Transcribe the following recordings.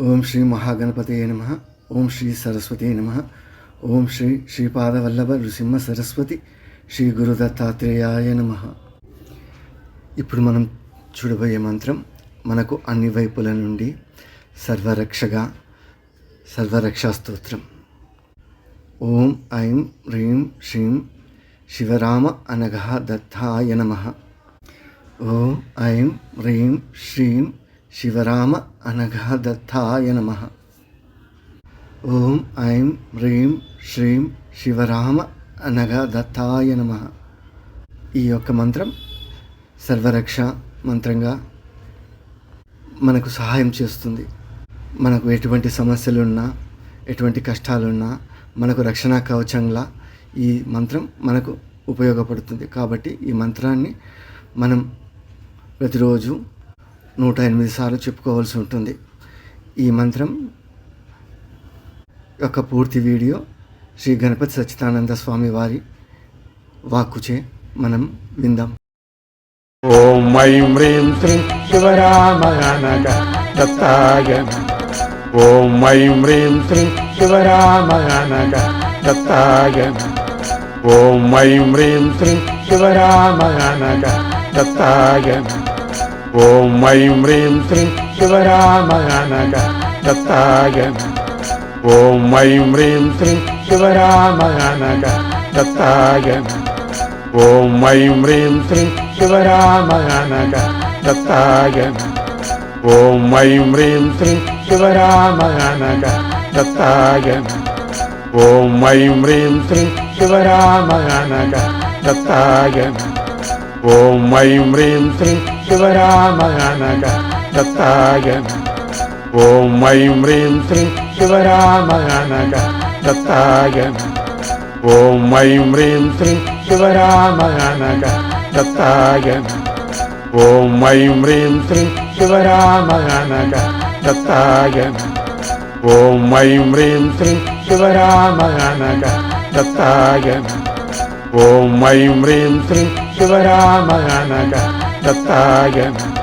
ఓం శ్రీ మహాగణపతయే నమః. ఓం శ్రీ సరస్వతీ నమః. ఓం శ్రీ శ్రీపాదవల్లభ నృసింహ సరస్వతి శ్రీ గురు దత్తాత్రేయాయ నమః. ఇప్పుడు మనం చూడబోయే మంత్రం మనకు అన్ని వైపుల నుండి సర్వరక్షా స్తోత్రం. ఓం ఐం హ్రీం శ్రీం శివరామ అనఘః దత్తాయ నమః. ఓం ఐం హ్రీం శ్రీం శివరామ అనఘః దత్తాయ నమః. ఓం ఐం హ్రీం శ్రీం శివరామ అనఘ దత్తాయ నమః. ఈ యొక్క మంత్రం సర్వరక్ష మంత్రంగా మనకు సహాయం చేస్తుంది. మనకు ఎటువంటి సమస్యలున్నా, ఎటువంటి కష్టాలున్నా మనకు రక్షణ కవచంలా ఈ మంత్రం మనకు ఉపయోగపడుతుంది. కాబట్టి ఈ మంత్రాన్ని మనం ప్రతిరోజు 108 సార్లు చెప్పుకోవాల్సి ఉంటుంది. ఈ మంత్రం యొక్క పూర్తి వీడియో శ్రీ గణపతి సచ్చిదానంద స్వామి వారి వాక్కుచే మనం విందాం. ఓం ఐం హ్రీం శ్రీం శివరామ అనఘ దత్తాయ నమః. ఓం ఐం హ్రీం శ్రీం శివరామ అనఘ దత్తాయ నమః. ఓం ఐం హ్రీం శ్రీం శివరామ అనఘ దత్తాయ నమః. ఓం ఐం హ్రీం శ్రీం శివరామ అనఘ దత్తాయ నమః. ఓం ఐం హ్రీం శ్రీం శివరామ అనఘ దత్తాయ నమః. ఓం ఐం హ్రీం శ్రీం శివరామ అనఘ దత్తాయ నమః. ఓం ఐం హ్రీం శ్రీం శివరామ అనఘ దత్తాయ నమః. ఓం ఐం హ్రీం శ్రీం శివరామ అనఘ దత్తాయ నమః. ఓం ఐం హ్రీం శ్రీం శివరామ అనఘ దత్తాయ నమః. ఓం ఐం హ్రీం శ్రీం శివరామ అనఘ దత్తాయ నమః. ఓం ఐం హ్రీం శ్రీం శివరామ అనఘ దత్తాయ నమః. ఓం ఐం హ్రీం శ్రీం శివరామ అనఘ దత్తాయ నమః. ఓం ఐం హ్రీం శ్రీం శివరామ అనఘ దత్తాయ నమః. ఓం ఐం హ్రీం శ్రీం శివరామ అనఘ దత్తాయ నమః. ఓం ఐం హ్రీం శ్రీం శివరామ అనఘ దత్తాయ నమః. ఓం ఐం హ్రీం శ్రీం శివరామ అనఘ దత్తాయ నమః.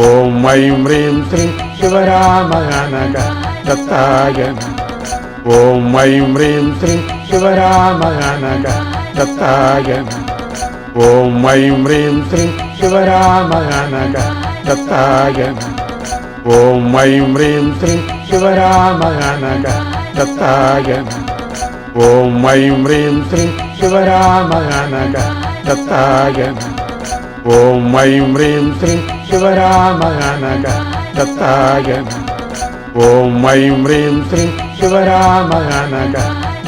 ఓం ఐం హ్రీం శ్రీం శివరామ అనఘ దత్తాయ నమః. ఓం ఐం హ్రీం శ్రీం శివరామ అనఘ దత్తాయ నమః. ఓం ఐం హ్రీం శ్రీం శివరామ అనఘ దత్తాయ నమః. ఓం ఐం హ్రీం శ్రీం శివరామ అనఘ దత్తాయ నమః. ఓం ఐం హ్రీం శ్రీం శివరామ అనఘ దత్తాయ నమః. ఓం ఐం హ్రీం శ్రీం శివరామ అనఘ దత్తాయ నమః. ఓం ఐం హ్రీం శ్రీం శివరామ అనఘ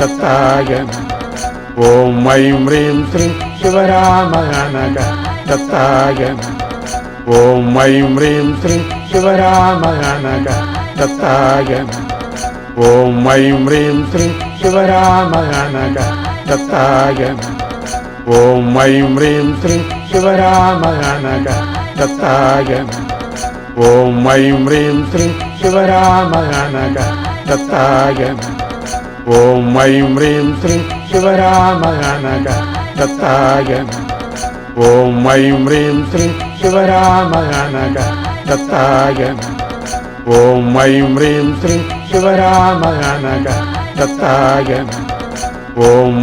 దత్తాయ నమః. ఓం ఐం హ్రీం శ్రీం శివరామ అనఘ దత్తాయ నమః. ఓం ఐం హ్రీం శ్రీం శివరామ అనఘ దత్తాయ నమః. ఓం ఐం హ్రీం శ్రీం శివరామ అనఘ దత్తాయ నమః. ఓం ఐం హ్రీం శ్రీం శివరామ అనఘ దత్తాయ నమః. ఓం ఐం హ్రీం శ్రీం శివరామ అనఘ దత్తాయ నమః. ఓం ఐం హ్రీం శ్రీం శివరామ అనఘ దత్తాయ నమః. ఓం ఐం హ్రీం శ్రీం శివరామ అనఘ దత్తాయ నమః. ఓం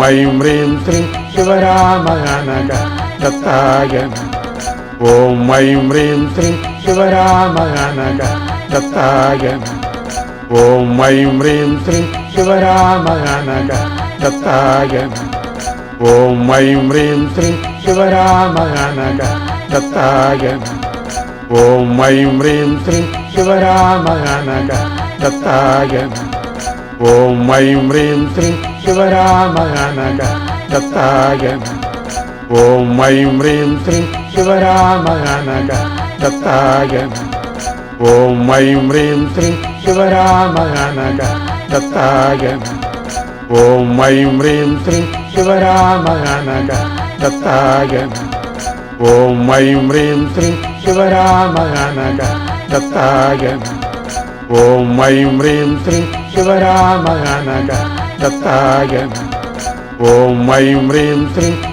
ఐం హ్రీం శ్రీం శివరామ అనఘ దత్తాయ నమః. ఓం ఐం హ్రీం శ్రీం శివరామ అనఘ దత్తాయ నమః. ఓం ఐం హ్రీం శ్రీం శివరామ అనఘ దత్తాయ నమః. ఓం ఐం హ్రీం శ్రీం శివరామ అనఘ దత్తాయ నమః. ఓం ఐం హ్రీం శ్రీం శివరామ అనఘ దత్తాయ నమః. ఓం ఐం హ్రీం శ్రీం శివరామ అనఘ దత్తాయ నమః. ఓం ఐం హ్రీం శ్రీం శివరామ అనఘ దత్తాయ నమః. ఓం ఐం హ్రీం శ్రీం శివరామ అనఘ దత్తాయ నమః. ఓం ఐం హ్రీం శ్రీం శివరామ అనఘ దత్తాయ నమః. ఓం ఐం హ్రీం శ్రీం శివరామ అనఘ దత్తాయ నమః. ఓం ఐం హ్రీం శ్రీం శివరామ అనఘ దత్తాయ నమః. ఓం ఐం హ్రీం శ్రీం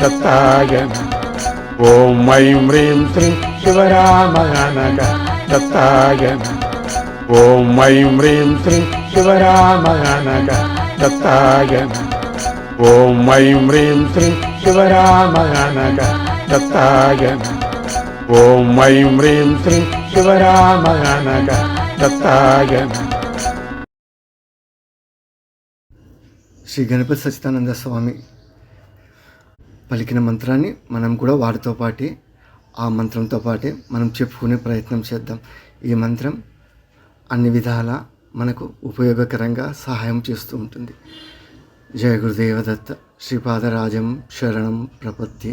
दत्ताय नमः ॐ ऐं ह्रीं श्रीं शिवरामगणक दत्ताय नमः ॐ ऐं ह्रीं श्रीं शिवरामगणक दत्ताय नमः ॐ ऐं ह्रीं श्रीं शिवरामगणक दत्ताय नमः ॐ ऐं ह्रीं श्रीं शिवरामगणक दत्ताय नमः శ్రీ గణపతి సచ్చిదానంద స్వామి పలికిన మంత్రాన్ని మనం కూడా వాటితో పాటే ఆ మంత్రంతో పాటే మనం చెప్పుకునే ప్రయత్నం చేద్దాం. ఈ మంత్రం అన్ని విధాల మనకు ఉపయోగకరంగా సహాయం చేస్తూ ఉంటుంది. జయ గురుదేవదత్త శ్రీపాదరాజం శరణం ప్రపత్తి.